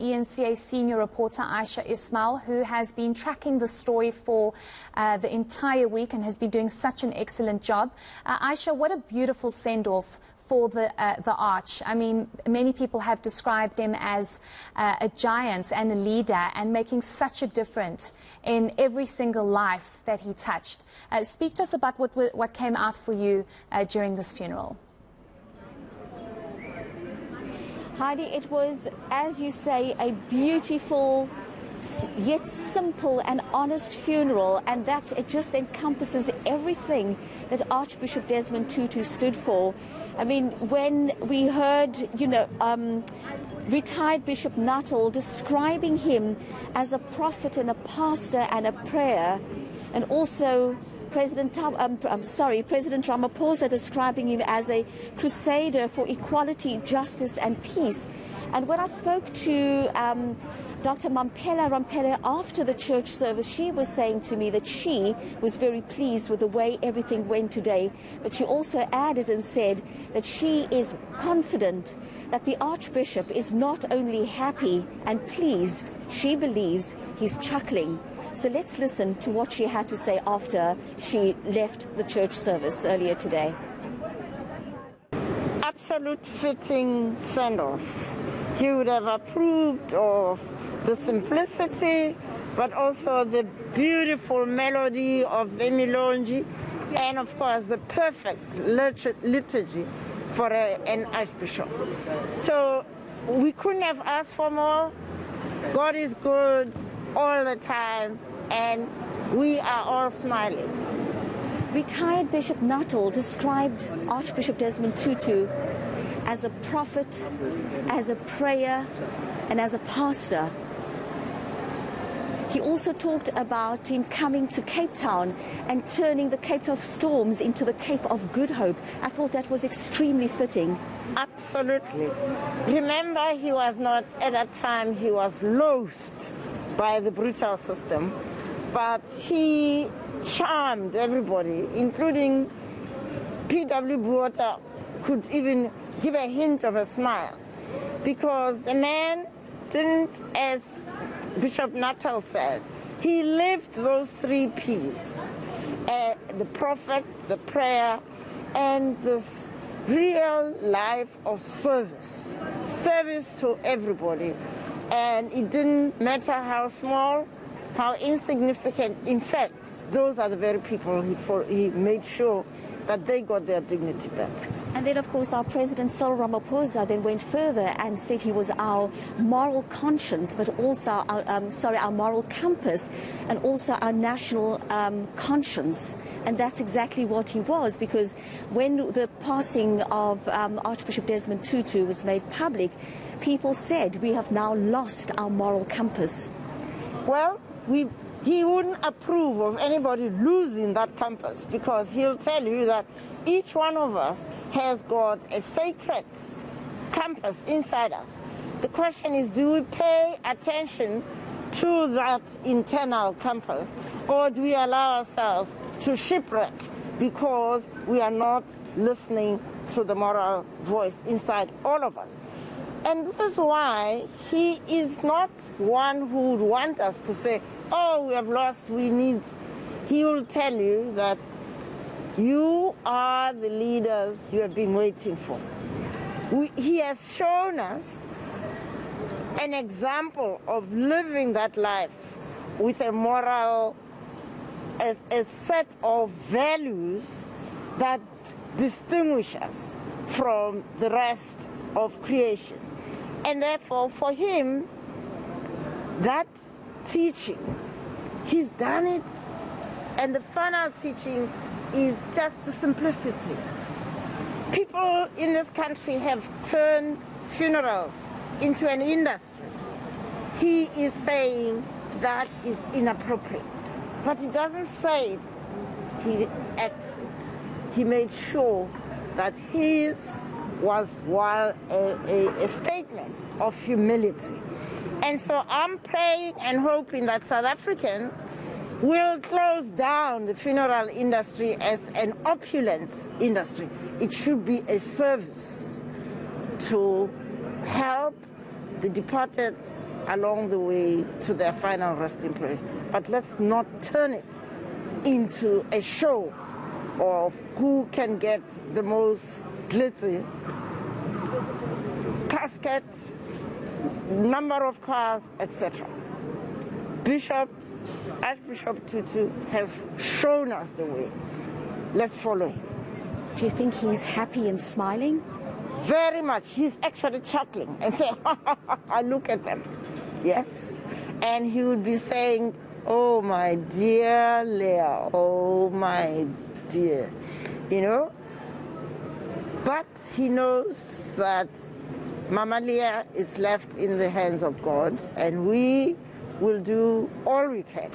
eNCA Senior Reporter Ayesha Ismail, who has been tracking the story for the entire week and has been doing such an excellent job. Ayesha, what a beautiful send-off for the Arch. I mean, many people have described him as a giant and a leader and making such a difference in every single life that he touched. Speak to us about what came out for you during this funeral. Heidi, it was, as you say, a beautiful yet simple and honest funeral, and that it just encompasses everything that Archbishop Desmond Tutu stood for. I mean, when we heard, retired Bishop Nuttall describing him as a prophet and a pastor and a prayer, and also President Ramaphosa describing him as a crusader for equality, justice and peace. And when I spoke to Dr. Mamphela Ramphele after the church service, she was saying to me that she was very pleased with the way everything went today. But she also added and said that she is confident that the Archbishop is not only happy and pleased, she believes he's chuckling. So let's listen to what she had to say after she left the church service earlier today. Absolute fitting send-off. He would have approved of the simplicity, but also the beautiful melody of the Milonji, and of course the perfect liturgy for an archbishop. So we couldn't have asked for more. God is good all the time, and we are all smiling. Retired Bishop Nuttall described Archbishop Desmond Tutu as a prophet, as a prayer, and as a pastor. He also talked about him coming to Cape Town and turning the Cape of Storms into the Cape of Good Hope. I thought that was extremely fitting. Absolutely. Remember, he was not, at that time, he was loathed by the brutal system, but he charmed everybody, including P.W. Buota could even give a hint of a smile, because the man didn't, as Bishop Nuttall said, he lived those 3 P's, the prophet, the prayer, and this real life of service to everybody. And it didn't matter how small, how insignificant. In fact, those are the very people he made sure that they got their dignity back. And then, of course, our President Cyril Ramaphosa then went further and said he was our moral conscience, but also our moral compass, and also our national conscience. And that's exactly what he was, because when the passing of Archbishop Desmond Tutu was made public, people said we have now lost our moral compass. Well, he wouldn't approve of anybody losing that compass, because he'll tell you that each one of us has got a sacred compass inside us. The question is, do we pay attention to that internal compass, or do we allow ourselves to shipwreck because we are not listening to the moral voice inside all of us? And this is why he is not one who would want us to say, oh, we have lost, we need. He will tell you that you are the leaders you have been waiting for. He has shown us an example of living that life with a moral, a set of values that distinguish us from the rest of creation. And therefore, for him, that teaching, he's done it, and the final teaching is just the simplicity. People in this country have turned funerals into an industry. He is saying that is inappropriate, but he doesn't say it, he acts it. He made sure that his was a statement of humility. And so I'm praying and hoping that South Africans will close down the funeral industry as an opulent industry. It should be a service to help the departed along the way to their final resting place. But let's not turn it into a show of who can get the most glitzy casket, number of cars, etc. Archbishop Tutu has shown us the way. Let's follow him. Do you think he's happy and smiling? Very much. He's actually chuckling and saying, look at them. Yes. And he would be saying, oh, my dear Leah, oh, my dear, you know. But he knows that Mama Leah is left in the hands of God, and we will do all we can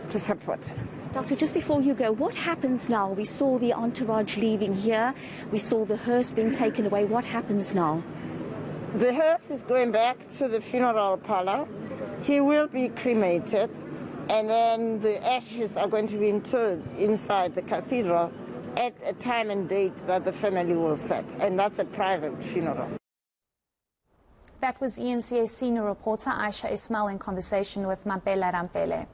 to support her. Doctor, just before you go, what happens now? We saw the entourage leaving here. We saw the hearse being taken away. What happens now? The hearse is going back to the funeral parlor. He will be cremated, and then the ashes are going to be interred inside the cathedral at a time and date that the family will set, and that's a private funeral. That was eNCA Senior Reporter Ayesha Ismail in conversation with Mamphela Ramphele.